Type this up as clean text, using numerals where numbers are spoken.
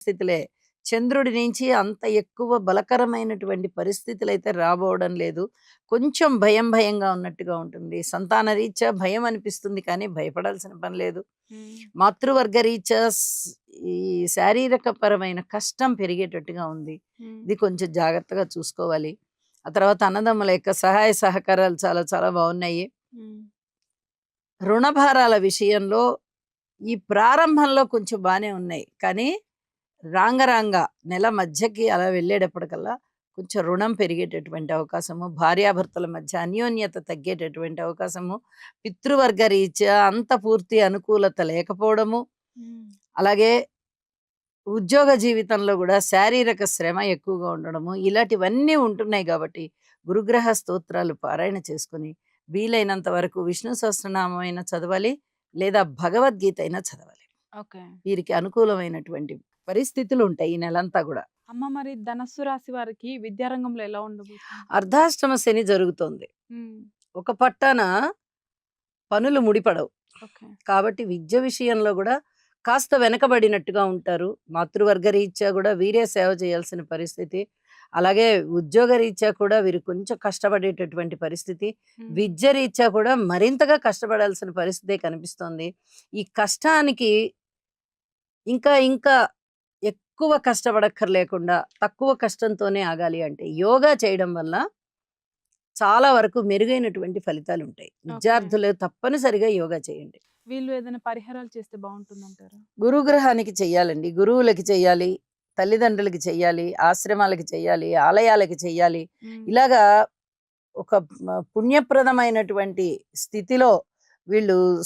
స్థితులే. చంద్రుడి నుంచి అంత ఎక్కువ బలకరమైనటువంటి పరిస్థితులైతే రాబోవడం లేదు. కొంచెం భయంగా ఉన్నట్టుగా ఉంటుంది. సంతాన రీత్యా భయం అనిపిస్తుంది కానీ భయపడాల్సిన పని లేదు. హ్మ్. మాతృవర్గ రీత్యా ఈ శారీరకపరమైన కష్టం పెరిగేటట్టుగా ఉంది. హ్మ్. ఇది కొంచెం జాగ్రత్తగా చూసుకోవాలి. ఆ తర్వాత అన్నదమ్ముల యొక్క సహాయ సహకారాలు చాలా చాలా బాగున్నాయి. హ్మ్. రుణభారాల విషయంలో ఈ ప్రారంభంలో కొంచెం బానే ఉన్నాయి. కానీ రాంగ నెల మధ్యకి అలా వెళ్ళేటప్పటికల్లా కొంచెం రుణం పెరిగేటటువంటి అవకాశము, భార్యాభర్తల మధ్య అన్యోన్యత తగ్గేటటువంటి అవకాశము, పితృవర్గ రీత్యా అంత పూర్తి అనుకూలత లేకపోవడము, హ్మ్. అలాగే ఉద్యోగ జీవితంలో గూడా శారీరక శ్రమ ఎక్కువగా ఉండడము, ఇలాంటివన్నీ ఉంటున్నాయి గాబట్టి, గురుగ్రహ స్తోత్రాలు పారాయణ చేసుకొని, వీలైనంత వరకు విష్ణు సహస్రనామం అయినా చదవాలి, లేదా భగవద్గీత అయినా చదవాలి. ఓకే. వీరికి అనుకూలమైనటువంటి పరిస్థితులుంటాయి ఈ నెలంతా గూడా. అమ్మ మరి ధనస్సు రాశి వారికి విద్యారంగంలో ఎలా ఉండబోతుంది? అర్ధాష్టమ శని జరుగుతోంది. హ్మ్. ఒక పట్టాన పనులు ముడిపడవు. ఓకే. కాబట్టి విద్య విషయంలో గూడా కాస్త వెనకబడినట్టుగా ఉంటారు. మాతృవర్గ రీత్యా గూడా వీరే సేవ చేయాల్సిన పరిస్థితి. అలాగే ఉద్యోగ రీత్యా కూడా వీరు కొంచెం కష్టపడేటటువంటి పరిస్థితి. హ్మ్. విద్య రీత్యా కూడా మరింతగా కష్టపడాల్సిన పరిస్థితే కనిపిస్తోంది. ఈ కష్టానికి ఇంకా ఎక్కువ కష్టపడక్కర్లేకుండా తక్కువ కష్టంతోనే ఆగాలి అంటే యోగా చేయడం వల్ల చాలా వరకు మెరుగైనటువంటి ఫలితాలుంటాయి. ఓకే. విద్యార్థులు తప్పనిసరిగా యోగా చేయండి. వీళ్ళు ఏదైనా పరిహారాలు చేస్తే బావుంటుందంటారా? గురుగ్రహానికి చెయ్యాలండి. గురువులకి చెయ్యాలి, తల్లిదండ్రులకి చెయ్యాలి, ఆశ్రమాలకి చెయ్యాలి, ఆలయాలకి చెయ్యాలి. హ్మ్. ఇలాగా ఒక పుణ్యప్రదమైనటువంటి స్థితిలో వీళ్ళు